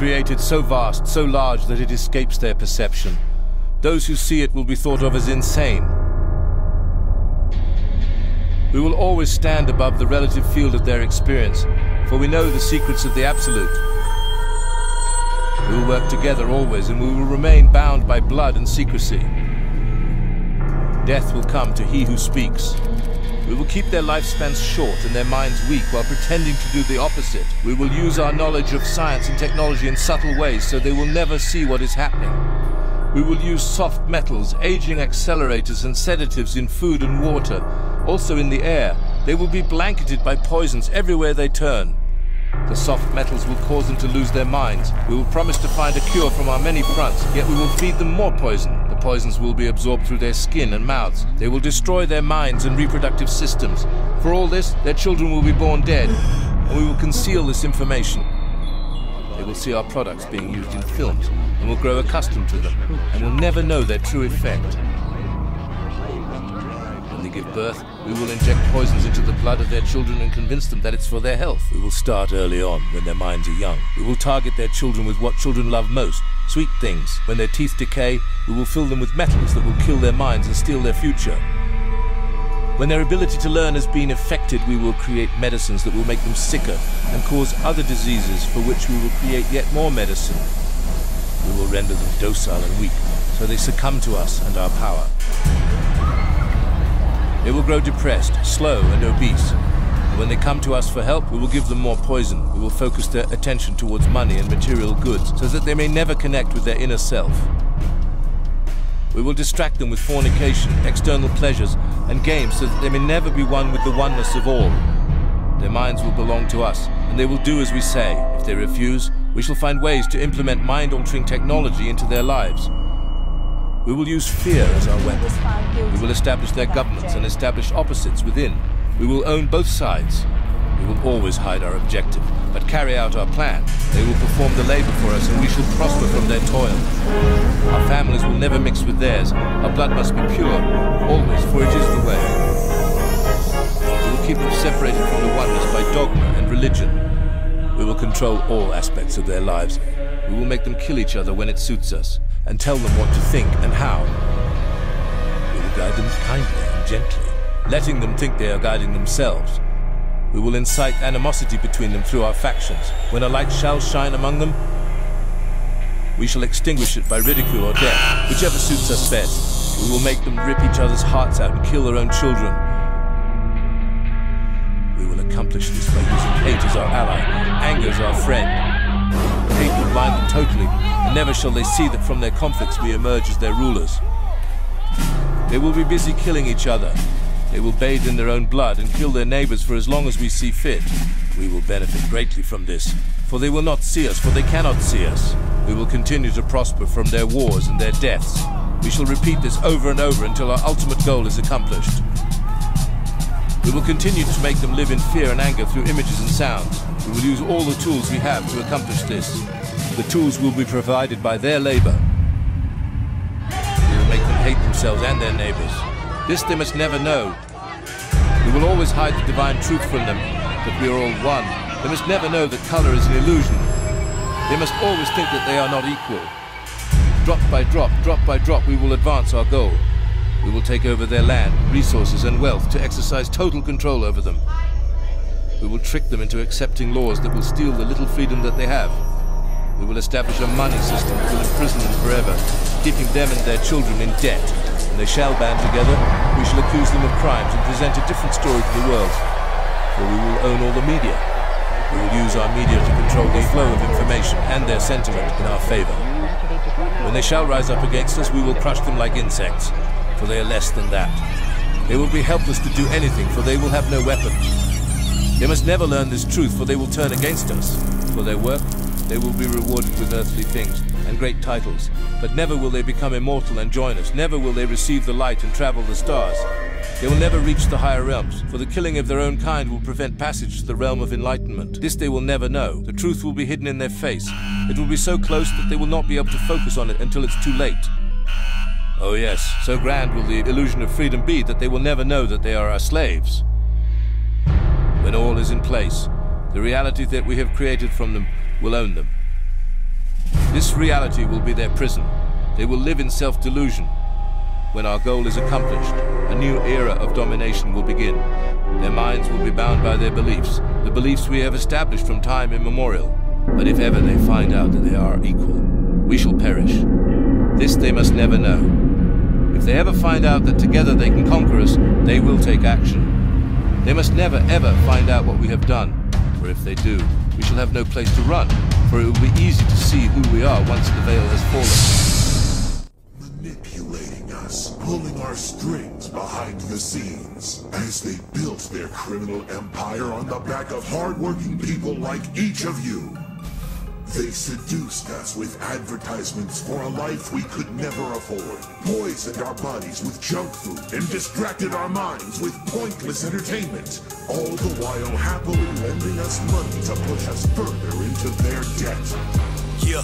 created so vast, so large that it escapes their perception. Those who see it will be thought of as insane. We will always stand above the relative field of their experience, for we know the secrets of the Absolute. We will work together always, and we will remain bound by blood and secrecy. Death will come to he who speaks. We will keep their lifespans short and their minds weak while pretending to do the opposite. We will use our knowledge of science and technology in subtle ways so they will never see what is happening. We will use soft metals, aging accelerators and sedatives in food and water, also in the air. They will be blanketed by poisons everywhere they turn. The soft metals will cause them to lose their minds. We will promise to find a cure from our many fronts, yet we will feed them more poison. The poisons will be absorbed through their skin and mouths. They will destroy their minds and reproductive systems. For all this, their children will be born dead, and we will conceal this information. They will see our products being used in films, and will grow accustomed to them, and will never know their true effect. When they give birth, we will inject poisons into the blood of their children and convince them that it's for their health. We will start early on, when their minds are young. We will target their children with what children love most, sweet things. When their teeth decay, we will fill them with metals that will kill their minds and steal their future. When their ability to learn has been affected, we will create medicines that will make them sicker and cause other diseases for which we will create yet more medicine. We will render them docile and weak, so they succumb to us and our power. They will grow depressed, slow and obese. And when they come to us for help, we will give them more poison. We will focus their attention towards money and material goods, so that they may never connect with their inner self. We will distract them with fornication, external pleasures, and games, so that they may never be one with the oneness of all. Their minds will belong to us, and they will do as we say. If they refuse, we shall find ways to implement mind-altering technology into their lives. We will use fear as our weapon. We will establish their governments and establish opposites within. We will own both sides. We will always hide our objective, but carry out our plan. They will perform the labor for us, and we shall prosper from their toil. Our families will never mix with theirs. Our blood must be pure, always, for it is the way. We will keep them separated from the oneness by dogma and religion. We will control all aspects of their lives. We will make them kill each other when it suits us, and tell them what to think and how. We will guide them kindly and gently, letting them think they are guiding themselves. We will incite animosity between them through our factions. When a light shall shine among them, we shall extinguish it by ridicule or death, whichever suits us best. We will make them rip each other's hearts out and kill their own children. We will accomplish this by using hate as our ally, anger as our friend. Hate will blind them totally, and never shall they see that from their conflicts we emerge as their rulers. They will be busy killing each other. They will bathe in their own blood and kill their neighbors for as long as we see fit. We will benefit greatly from this, for they will not see us, for they cannot see us. We will continue to prosper from their wars and their deaths. We shall repeat this over and over until our ultimate goal is accomplished. We will continue to make them live in fear and anger through images and sounds. We will use all the tools we have to accomplish this. The tools will be provided by their labor. We will make them hate themselves and their neighbors. This they must never know. We will always hide the divine truth from them, that we are all one. They must never know that color is an illusion. They must always think that they are not equal. Drop by drop, we will advance our goal. We will take over their land, resources, and wealth to exercise total control over them. We will trick them into accepting laws that will steal the little freedom that they have. We will establish a money system that will imprison them forever, keeping them and their children in debt. When they shall band together, we shall accuse them of crimes and present a different story to the world. For we will own all the media. We will use our media to control the flow of information and their sentiment in our favor. When they shall rise up against us, we will crush them like insects, for they are less than that. They will be helpless to do anything, for they will have no weapons. They must never learn this truth, for they will turn against us. For their work, they will be rewarded with earthly things and great titles, but never will they become immortal and join us. Never will they receive the light and travel the stars. They will never reach the higher realms, for the killing of their own kind will prevent passage to the realm of enlightenment. This they will never know. The truth will be hidden in their face. It will be so close that they will not be able to focus on it until it's too late. Oh yes, so grand will the illusion of freedom be that they will never know that they are our slaves. When all is in place, the reality that we have created from them will own them. This reality will be their prison. They will live in self-delusion. When our goal is accomplished, a new era of domination will begin. Their minds will be bound by their beliefs, the beliefs we have established from time immemorial. But if ever they find out that they are equal, we shall perish. This they must never know. If they ever find out that together they can conquer us, they will take action. They must never ever find out what we have done, for if they do, we shall have no place to run, for it will be easy to see who we are once the veil has fallen. Manipulating us, pulling our strings behind the scenes, as they built their criminal empire on the back of hard-working people like each of you. They seduced us with advertisements for a life we could never afford, poisoned our bodies with junk food, and distracted our minds with pointless entertainment, all the while happily lending us money to push us further into their debt. Yeah.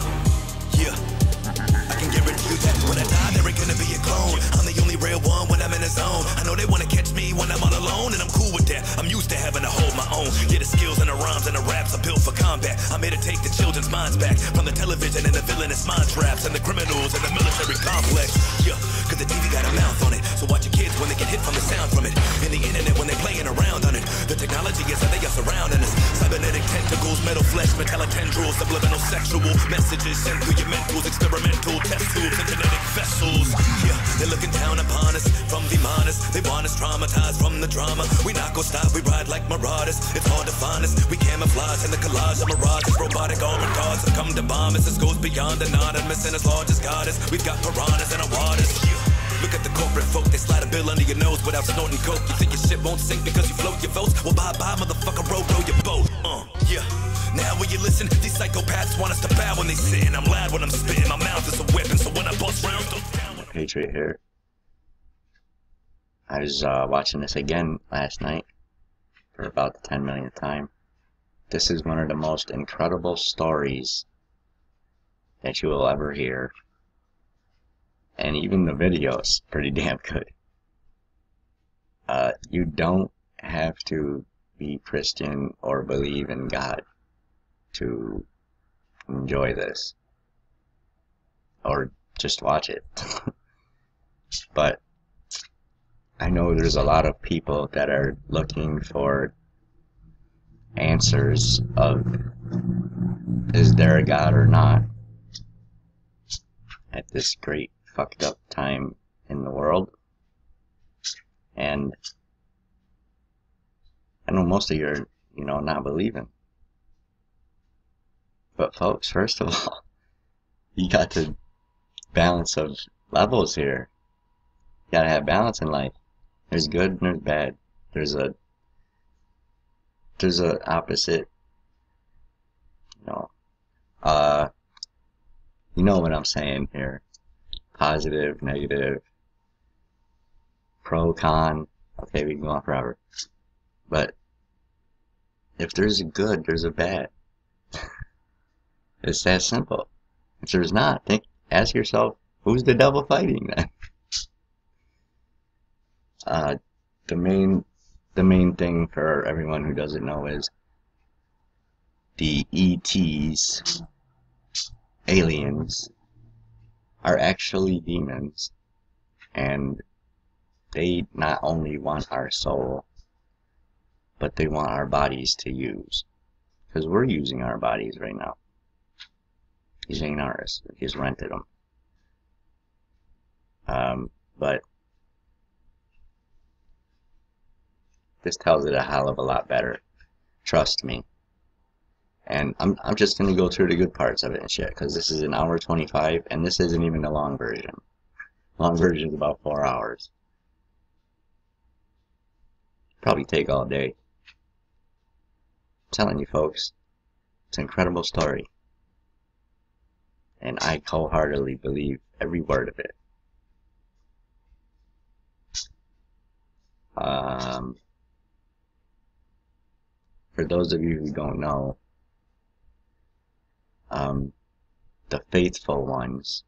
I can guarantee you that when I die, there ain't gonna be a clone. I'm the only real one when I'm in the zone. I know they wanna catch me when I'm all alone, and I'm cool with that. I'm used to having to hold my own. Yeah, the skills and the rhymes and the raps are built for combat. I'm here to take the children's minds back from the television and the villainous mind traps and the criminals and the military complex. Yeah, cause the TV got a mouth on it. So watch your kids when they get hit from the sound from it. And the internet when they playing around on it. The technology is how they are surrounding us. Cybernetic tentacles, metal flesh, metallic tendrils, subliminal sexual messages sent through your mentals, experimental test tubes and genetic vessels. Yeah, they're looking down upon us from the minors. They want us traumatized from the drama. We not gon' stop, we ride like marauders. It's hard to find us, we camouflage in the collage of mirages. Robotic armored guards have come to bomb us. This goes beyond anonymous and as large as goddess. We've got piranhas in our waters. Yeah. Look at the corporate folk, they slide a bill under your nose without snorting coke. You think your shit won't sink because you float your votes? Well, bye-bye, motherfucker, row your boat. Yeah. Now when you listen, these psychopaths want us to bow when they sit, and I'm loud when I'm spitting. My mouth is a weapon, so when I bust rounds, don't down. Patriot here. I was watching this again last night for about the 10 millionth time. This is one of the most incredible stories that you will ever hear. And even the video is pretty damn good. You don't have to be Christian or believe in God to enjoy this. Or just watch it. But I know there's a lot of people that are looking for answers of, is there a God or not, at this great fucked up time in the world. And I know most of you are, not believing. But folks, first of all, you got the balance of levels here. You gotta have balance in life. There's good and there's bad. There's a opposite, you know what I'm saying here. Positive, negative, pro, con. Okay, we can go on forever. But if there's a good, there's a bad. It's that simple. If there's not, ask yourself, who's the devil fighting then? The main thing for everyone who doesn't know is the ETs, aliens, are actually demons, and they not only want our soul, but they want our bodies to use, because we're using our bodies right now. These ain't ours. He's rented them. But this tells it a hell of a lot better. Trust me. And I'm just gonna go through the good parts of it and shit, because this is an hour 25, and this isn't even the long version. Long version is about 4 hours. Probably take all day. I'm telling you folks, it's an incredible story. And I wholeheartedly believe every word of it. For those of you who don't know, the faithful ones,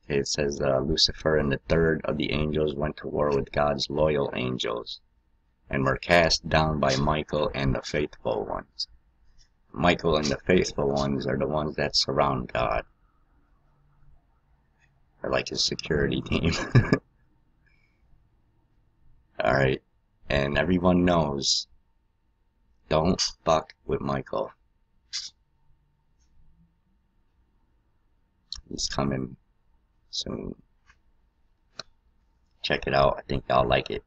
it says Lucifer and the third of the angels went to war with God's loyal angels and were cast down by Michael and the faithful ones, Michael and the faithful ones are the ones that surround God. They're like his security team. Alright, and everyone knows, don't fuck with Michael. He's coming soon. Check it out, I think y'all like it.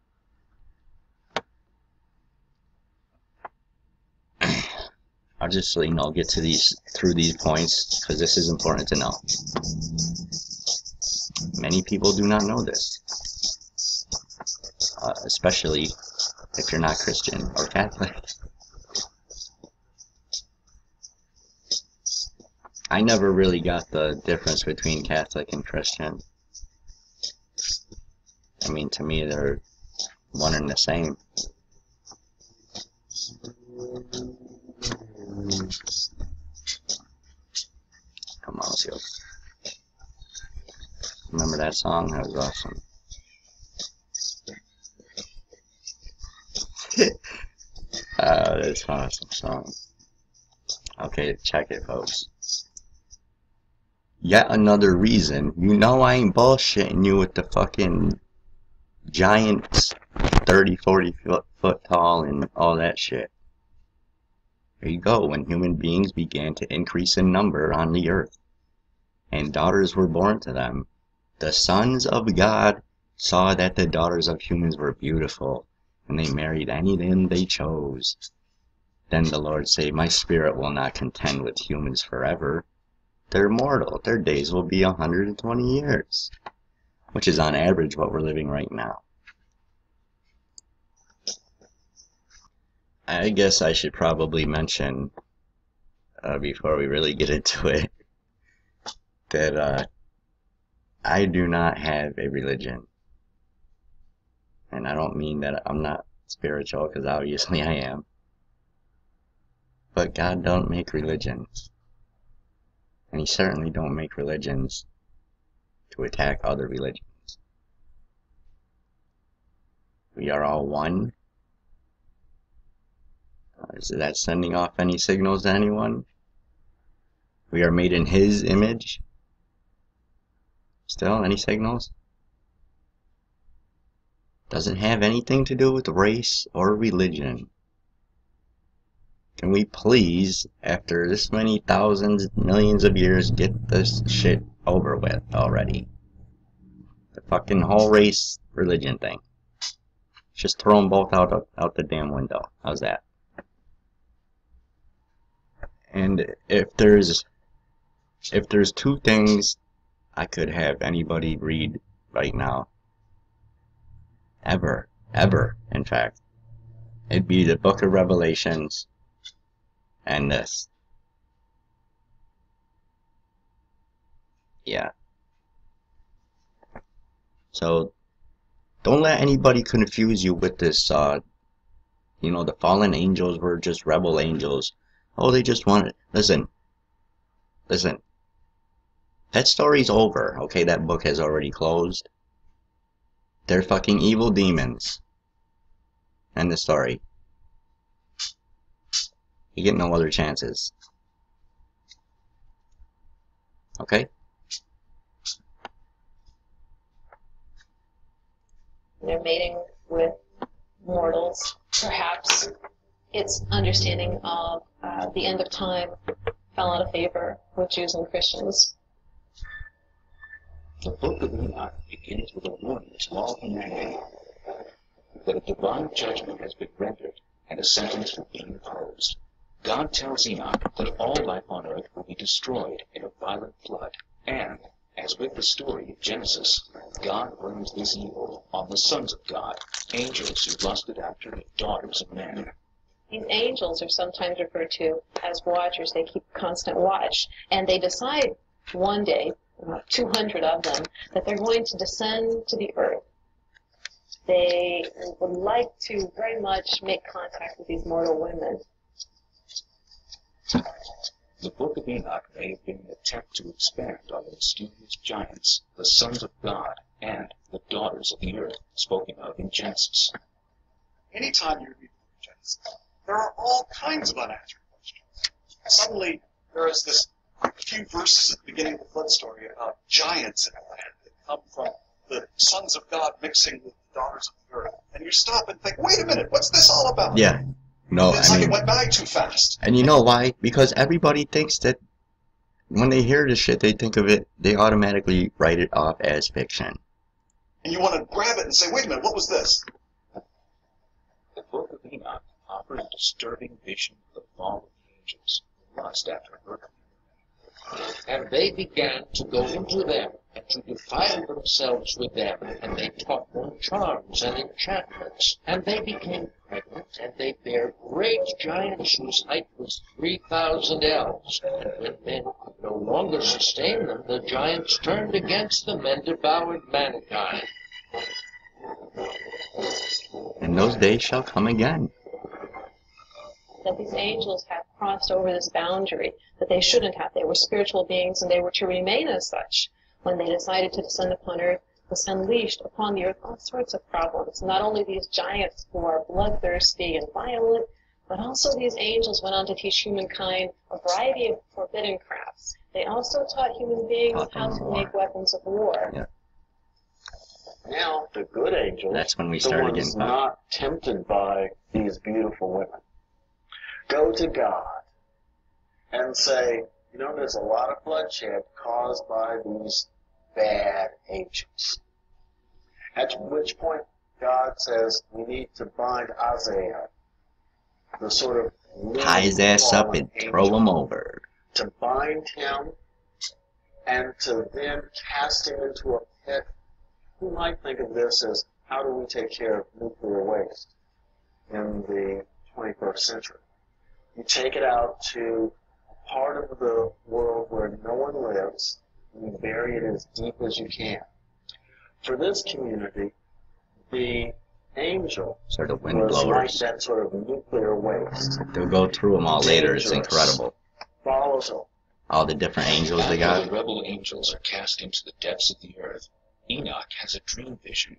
I'll just, get to through these points, because this is important to know. Many people do not know this. Especially if you're not Christian or Catholic. I never really got the difference between Catholic and Christian. I mean, to me, they're one and the same. Come on, let's go. Remember that song? That was awesome. That's an awesome song. Okay, check it, folks. Yet another reason. You know I ain't bullshitting you with the fucking giants 30, 40 foot tall and all that shit. There you go. When human beings began to increase in number on the earth, and daughters were born to them, the sons of God saw that the daughters of humans were beautiful, and they married any of them they chose. Then the Lord said, my spirit will not contend with humans forever. They're mortal. Their days will be 120 years, which is on average what we're living right now. I guess I should probably mention, before we really get into it, that I do not have a religion. And I don't mean that I'm not spiritual, because obviously I am. But God don't make religions. And he certainly don't make religions to attack other religions. We are all one. Is that sending off any signals to anyone? We are made in his image. Still, any signals? Doesn't have anything to do with race or religion. Can we please, after this many thousands, millions of years, get this shit over with already? The fucking whole race religion thing. Just throw them both out the damn window. How's that? And if there's two things I could have anybody read right now, ever, in fact, it'd be the Book of Revelations and this. Yeah. So, don't let anybody confuse you with this, the fallen angels were just rebel angels. Oh, they just wanted... Listen. That story's over, okay? That book has already closed. They're fucking evil demons. End the story. You get no other chances. Okay? They're mating with mortals. Perhaps its understanding of the end of time fell out of favor with Jews and Christians. The Book of Enoch begins with a warning to all humanity that a divine judgment has been rendered and a sentence will be imposed. God tells Enoch that all life on earth will be destroyed in a violent flood, and, as with the story of Genesis, God brings this evil on the sons of God, angels who lusted after the daughters of men. These angels are sometimes referred to as watchers. They keep constant watch, and they decide one day, 200 of them, that they're going to descend to the earth. They would like to very much make contact with these mortal women. The Book of Enoch may have been an attempt to expand on the mysterious giants, the sons of God, and the daughters of the earth, spoken of in Genesis. Anytime you read Genesis, there are all kinds of unanswered questions. suddenly there is this few verses at the beginning of the flood story about giants in the land that come from the sons of God mixing with the daughters of the earth. And you stop and think, wait a minute, what's this all about? Yeah. No, It's I like mean, it went by too fast. and you know why? Because everybody thinks that when they hear this shit, they think of it, they automatically write it off as fiction. And you want to grab it and say, wait a minute, what was this? The book of Enoch offers a disturbing vision of the fall of the angels, who lust after murder. And they began to go into them, and to defile themselves with them, and they taught them charms and enchantments. And they became pregnant, and they bare great giants whose height was 3,000 ells. And when men could no longer sustain them, the giants turned against them and devoured mankind. And those days shall come again. That these angels have crossed over this boundary that they shouldn't have. They were spiritual beings and they were to remain as such. When they decided to descend upon earth, this unleashed upon the earth all sorts of problems. Not only these giants who are bloodthirsty and violent, but also these angels went on to teach humankind a variety of forbidden crafts. They also taught human beings how to make weapons of war. Yeah. Now, the good angels, That's when we the started ones getting not tempted by these beautiful women, go to God and say, you know, there's a lot of bloodshed caused by these bad angels. At which point, God says, we need to bind Isaiah, the sort of tie his ass up and throw him over. to bind him and to then cast him into a pit. You might think of this as, how do we take care of nuclear waste in the 21st century? You take it out to a part of the world where no one lives, and you bury it as deep as you can. For this community, the angel Sort of wind was like blowers. that sort of nuclear waste. They'll go through them all later. It's Dangerous. incredible. Volatile. All the different angels they After got. the rebel angels are cast into the depths of the earth, Enoch has a dream vision.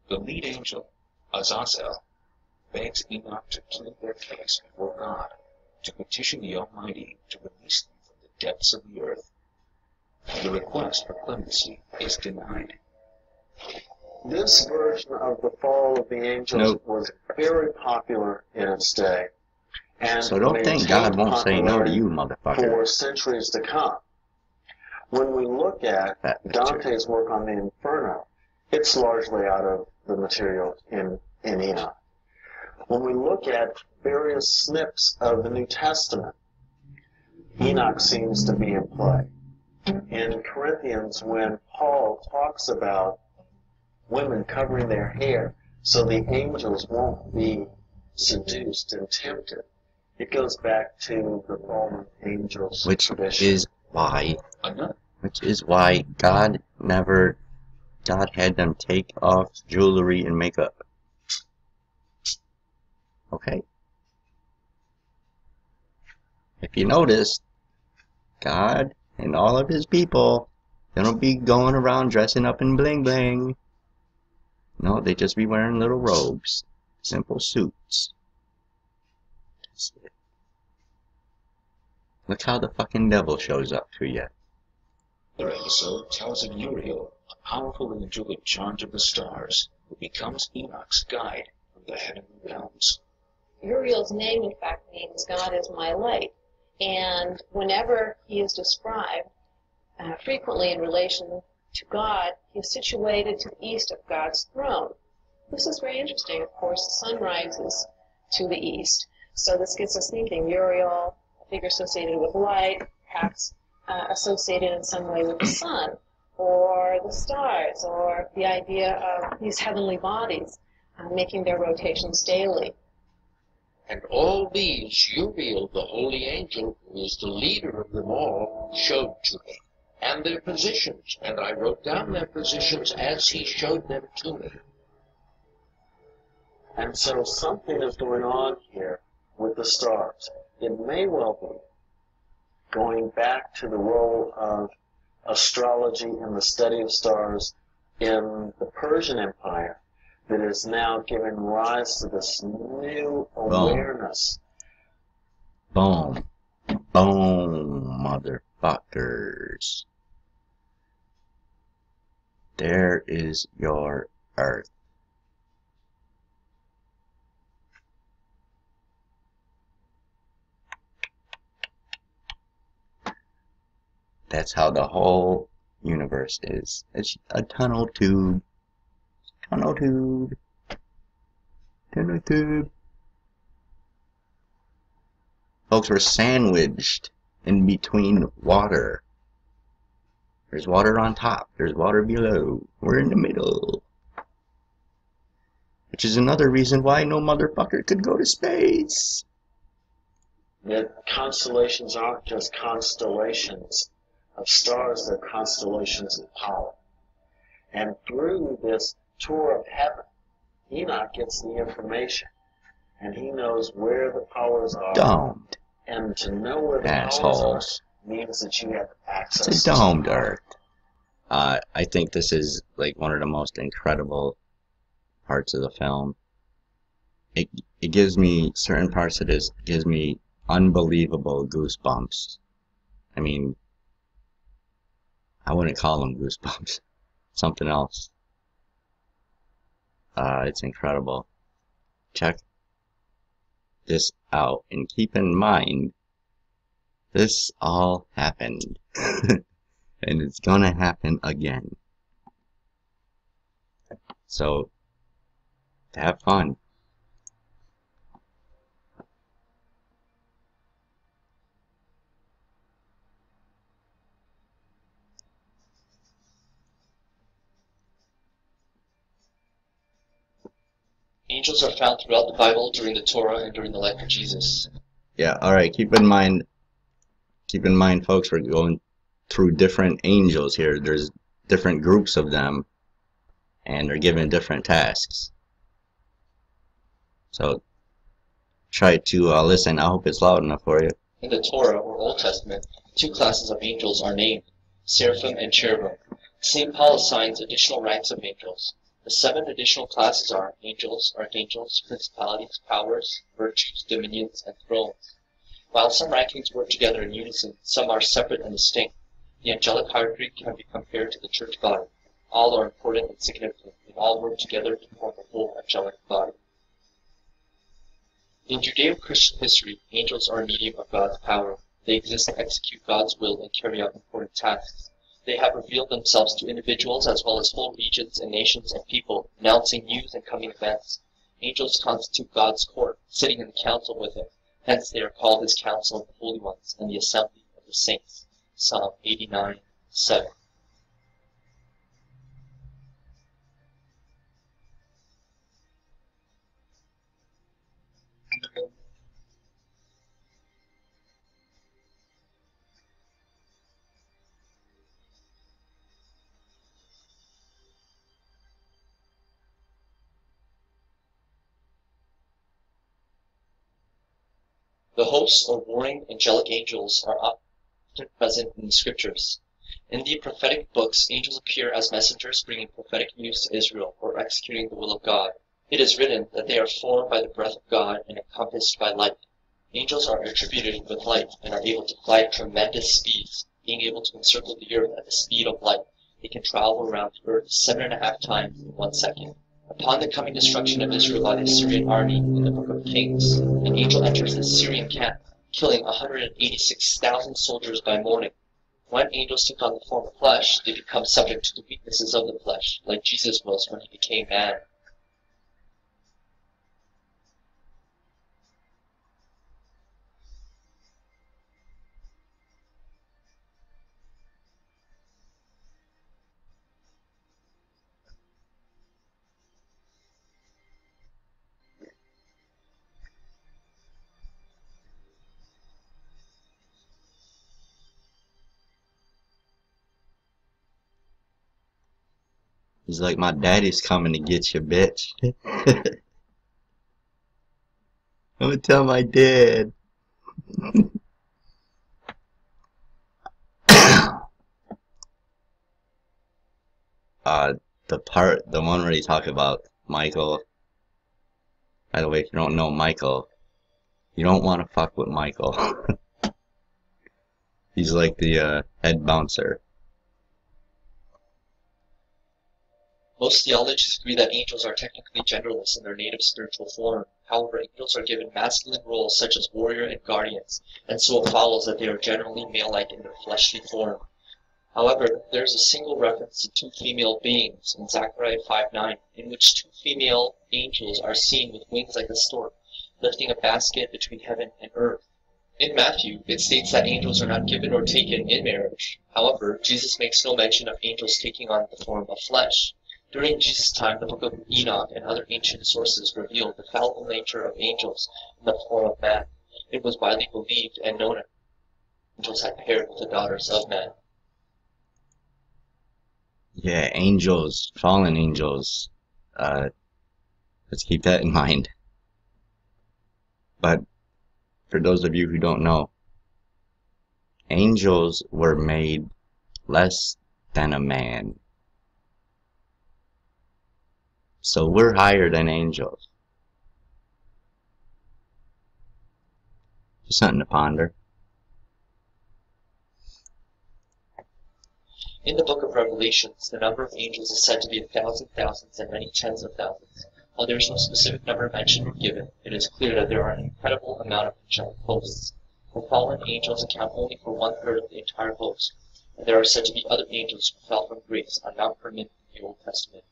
The lead angel, Azazel, begs Enoch to plead their case before God, to petition the Almighty to release them from the depths of the earth. The request for clemency is denied. This version of the fall of the angels was very popular in its day. And So don't think God won't say no to you, motherfucker. for centuries to come. When we look at That picture. Dante's work on the Inferno, it's largely out of the material in Enoch. When we look at various snips of the New Testament, Enoch seems to be in play. In Corinthians, when Paul talks about women covering their hair so the angels won't be seduced and tempted, it goes back to the fallen angels Which tradition. is why God had them take off jewelry and makeup. Okay? If you notice, God and all of his people, they don't be going around dressing up in bling bling. No, they just be wearing little robes. Simple suits. That's it. Look how the fucking devil shows up to you. Their episode tells of Uriel, a powerful angel in charge of the stars, who becomes Enoch's guide from the heavenly realms. Uriel's name, in fact, means God is my light. And whenever he is described, frequently in relation to God, he is situated to the east of God's throne. This is very interesting. Of course, the sun rises to the east. So this gets us thinking, Uriel, a figure associated with light, perhaps associated in some way with the sun, or the stars, or the idea of these heavenly bodies making their rotations daily. And all these Uriel, the holy angel, who is the leader of them all, showed to me, and their positions, and I wrote down their positions as he showed them to me. And so something is going on here with the stars. It may well be going back to the role of astrology and the study of stars in the Persian Empire that is now giving rise to this new awareness. Boom. Boom, motherfuckers. There is your Earth. That's how the whole universe is. It's a tunnel tube. Tunnel tube. Tunnel tube. Folks, we're sandwiched in between water. There's water on top. There's water below. We're in the middle. Which is another reason why no motherfucker could go to space. The constellations aren't just constellations of stars, they're constellations of power. And through this tour of heaven, Enoch gets the information. And he knows where the powers are. Domed. And to know where the Assholes. powers are means that you have access It's a domed Earth. I think this is like one of the most incredible parts of the film. It gives me, certain parts of this gives me unbelievable goosebumps. I mean, I wouldn't call them goosebumps. Something else. It's incredible. Check this out and keep in mind this all happened. And it's gonna happen again. So, have fun. Angels are found throughout the Bible, during the Torah, and during the life of Jesus. Yeah, alright, keep in mind, folks, we're going through different angels here. There's different groups of them, and they're given different tasks. So, try to listen. I hope it's loud enough for you. In the Torah, or Old Testament, 2 classes of angels are named, seraphim and cherubim. St. Paul assigns additional ranks of angels. The 7 additional classes are angels, archangels, principalities, powers, virtues, dominions, and thrones. While some rankings work together in unison, some are separate and distinct. The angelic hierarchy can be compared to the church body. All are important and significant, and all work together to form the whole angelic body. In Judeo-Christian history, angels are a medium of God's power. They exist to execute God's will and carry out important tasks. They have revealed themselves to individuals as well as whole regions and nations and people, announcing news and coming events. Angels constitute God's court, sitting in the council with him. Hence they are called his council of the holy ones and the assembly of the saints. Psalm 89:7. The hosts or warring angelic angels are often present in the scriptures. In the prophetic books, angels appear as messengers bringing prophetic news to Israel or executing the will of God. It is written that they are formed by the breath of God and encompassed by light. Angels are attributed with light and are able to fly at tremendous speeds, being able to encircle the earth at the speed of light. They can travel around the earth 7.5 times in 1 second. Upon the coming destruction of Israel by the Assyrian army in the book of Kings, an angel enters the Syrian camp, killing 186,000 soldiers by morning. When angels took on the form of flesh, they become subject to the weaknesses of the flesh, like Jesus was when he became man. He's like, my daddy's coming to get you, bitch. I'm gonna tell my dad. The one where he talk about Michael. By the way, if you don't know Michael, you don't want to fuck with Michael. He's like the head bouncer. Most theologians agree that angels are technically genderless in their native spiritual form. However, angels are given masculine roles such as warrior and guardians, and so it follows that they are generally male-like in their fleshly form. However, there is a single reference to two female beings in Zechariah 5:9, in which two female angels are seen with wings like a stork, lifting a basket between heaven and earth. In Matthew, it states that angels are not given or taken in marriage. However, Jesus makes no mention of angels taking on the form of flesh. During Jesus' time, the book of Enoch and other ancient sources revealed the fallible nature of angels in the form of man. It was widely believed and known that angels had paired with the daughters of men. Yeah, angels, fallen angels. Let's keep that in mind. But for those of you who don't know, angels were made less than a man. So we're higher than angels. Just something to ponder. In the book of Revelations, the number of angels is said to be 1,000 thousands and many tens of thousands. While there is no specific number mentioned or given, it is clear that there are an incredible amount of angelic hosts. The fallen angels account only for 1/3 of the entire host, and there are said to be other angels who fell from grace on Mount Hermon in the Old Testament.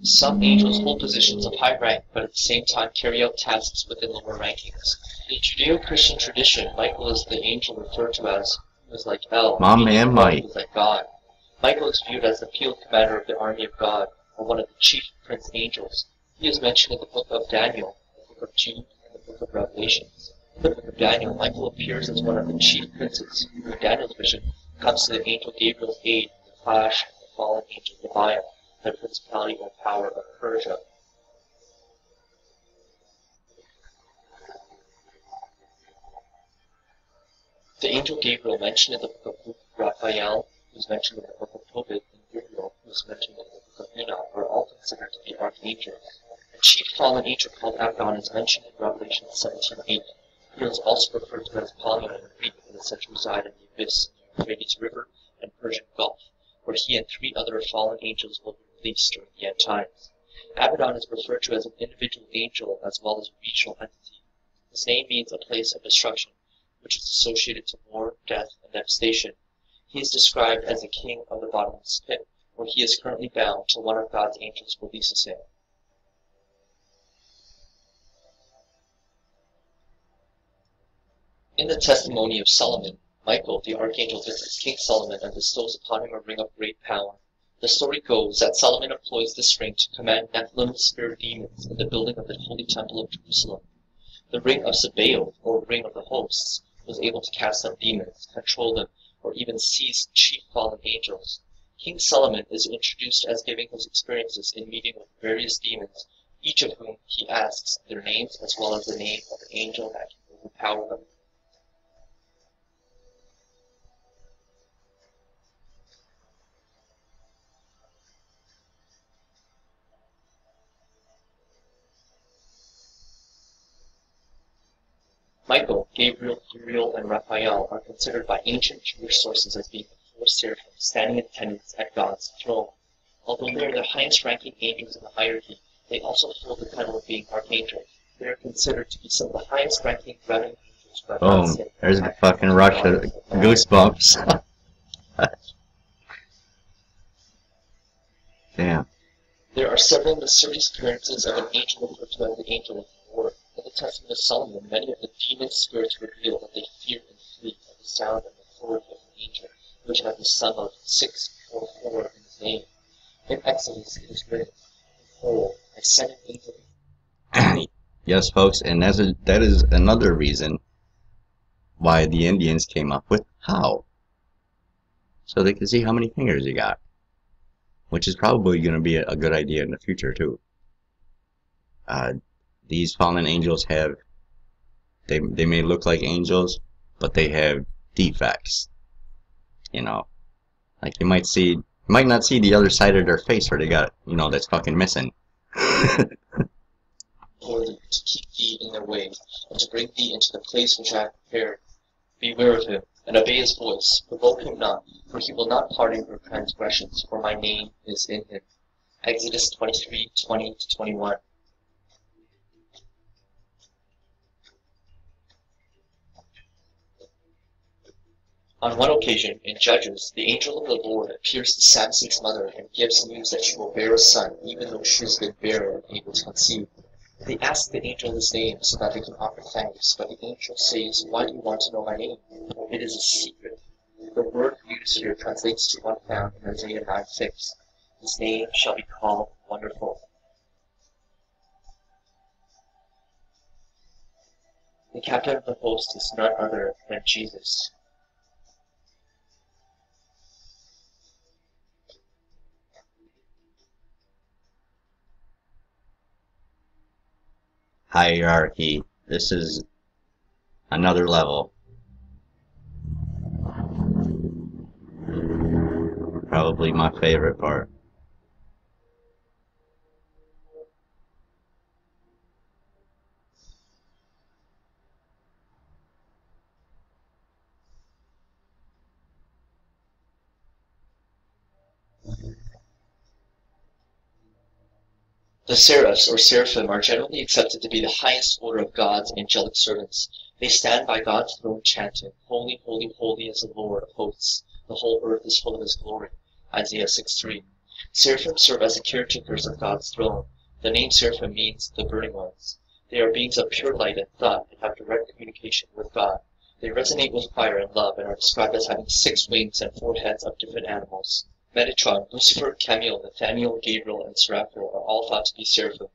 Some angels hold positions of high rank, but at the same time carry out tasks within lower rankings. In Judeo-Christian tradition, Michael is the angel referred to as, who is like El, Man, Mike. who is like God. Michael is viewed as the field commander of the army of God, or one of the chief prince angels. He is mentioned in the book of Daniel, the book of Jude, and the book of Revelations. In the book of Daniel, Michael appears as one of the chief princes, who in Daniel's vision comes to the angel Gabriel's aid in the clash of the fallen angel Goliath, the principality or power of Persia. The angel Gabriel mentioned in the book of Raphael, who is mentioned in the book of Tobit, and Uriel, who is mentioned in the book of Enoch, are all considered to be archangels. A chief fallen angel called Abaddon is mentioned in Revelation 17:8. He is also referred to as Apollyon in Greek, and is said to reside in the abyss, the Euphrates River, and Persian Gulf, where he and 3 other fallen angels will be released during the end times. Abaddon is referred to as an individual angel as well as a regional entity. His name means a place of destruction, which is associated to war, death, and devastation. He is described as a king of the bottomless pit, where he is currently bound till one of God's angels releases him. In the testimony of Solomon, Michael, the archangel, visits King Solomon and bestows upon him a ring of great power. The story goes that Solomon employs this ring to command Nephilim spirit demons in the building of the Holy Temple of Jerusalem. The ring of Sabaoth, or ring of the hosts, was able to cast out demons, control them, or even seize chief fallen angels. King Solomon is introduced as giving his experiences in meeting with various demons, each of whom he asks their names as well as the name of the angel that can overpower them. Michael, Gabriel, Uriel, and Raphael are considered by ancient Jewish sources as being the 4 seraphim standing in attendance at God's throne. Although they are the highest-ranking angels in the hierarchy, they also hold the title of being archangels. They are considered to be some of the highest-ranking rebel angels who have not sinned. There's the fucking rush of goosebumps. Damn. There are several mysterious appearances of an angel referred to as the angel of the Lord. In the Testament of Solomon, many of the demon spirits reveal that they fear and flee at the sound and authority of an angel, which has the sum of 644 in his name. In Exodus, it is written, "Behold, I send an angel." Yes, folks, and that is another reason why the Indians came up with how. So they could see how many fingers you got. Which is probably going to be a good idea in the future, too. These fallen angels have, they may look like angels, but they have defects. you know, like you might not see the other side of their face where they got, you know, that's fucking missing. For thee, to keep thee in their way, and to bring thee into the place which I have prepared. Beware of him, and obey his voice. Provoke him not, for he will not pardon your transgressions, for my name is in him. Exodus 23:20-21. On one occasion, in Judges, the angel of the Lord appears to Samson's mother and gives news that she will bear a son, even though she has been barren and able to conceive. They ask the angel his name so that they can offer thanks, but the angel says, "Why do you want to know my name? It is a secret." The word used here translates to one found in Isaiah 9:6. His name shall be called Wonderful. The captain of the host is none other than Jesus. Hierarchy. This is another level. Probably my favorite part. The seraphs, or seraphim, are generally accepted to be the highest order of God's angelic servants. They stand by God's throne chanting, "Holy, holy, holy is the Lord of hosts. The whole earth is full of his glory." Isaiah 6:3. Seraphim serve as the caretakers of God's throne. The name seraphim means the burning ones. They are beings of pure light and thought and have direct communication with God. They resonate with fire and love and are described as having 6 wings and 4 heads of different animals. Metatron, Lucifer, Camiel, Nathaniel, Gabriel, and Seraphil are all thought to be seraphim.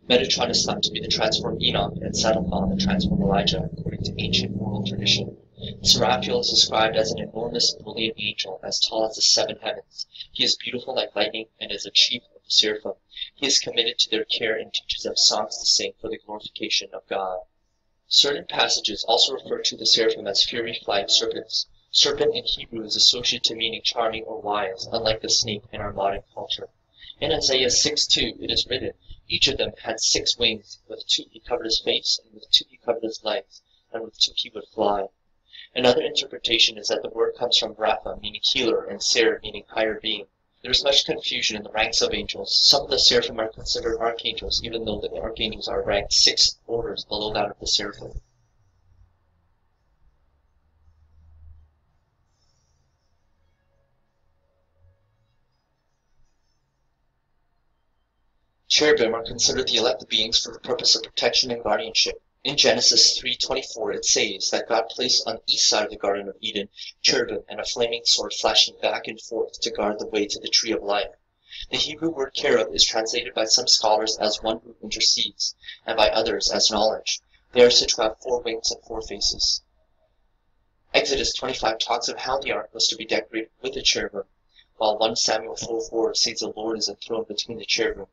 Metatron is thought to be the transformed Enoch, and Sadophon the transformed Elijah, according to ancient oral tradition. Seraphil is described as an enormous brilliant angel, as tall as the 7 heavens. He is beautiful like lightning, and is a chief of the seraphim. He is committed to their care and teaches them songs to sing for the glorification of God. Certain passages also refer to the seraphim as fury-flying serpents. Serpent in Hebrew is associated to meaning charming or wise, unlike the snake in our modern culture. In Isaiah 6:2, it is written, "Each of them had 6 wings, with 2 he covered his face, and with 2 he covered his legs, and with 2 he would fly." Another interpretation is that the word comes from Rapha, meaning healer, and Ser, meaning higher being. There is much confusion in the ranks of angels. Some of the seraphim are considered archangels, even though the archangels are ranked 6 orders below that of the seraphim. Cherubim are considered the elect beings for the purpose of protection and guardianship. In Genesis 3:24 it says that God placed on the east side of the Garden of Eden cherubim and a flaming sword flashing back and forth to guard the way to the tree of life. The Hebrew word cherub is translated by some scholars as one who intercedes, and by others as knowledge. They are said to have 4 wings and 4 faces. Exodus 25 talks of how the ark was to be decorated with the cherubim, while 1 Samuel 4:4 says the Lord is enthroned between the cherubim.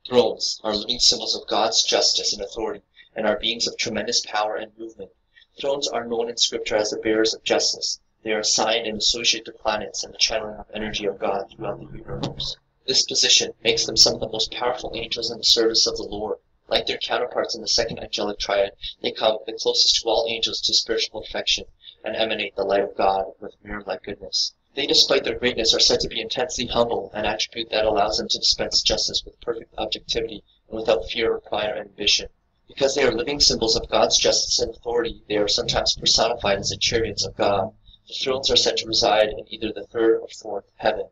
Thrones are living symbols of God's justice and authority, and are beings of tremendous power and movement. Thrones are known in Scripture as the bearers of justice. They are assigned and associated to planets and the channeling of energy of God throughout the universe. This position makes them some of the most powerful angels in the service of the Lord. Like their counterparts in the second angelic triad, they come the closest to all angels to spiritual perfection, and emanate the light of God with mirror-like goodness. They, despite their greatness, are said to be intensely humble, an attribute that allows them to dispense justice with perfect objectivity and without fear or pride or ambition. Because they are living symbols of God's justice and authority, they are sometimes personified as the chariots of God. The thrones are said to reside in either the 3rd or 4th heaven.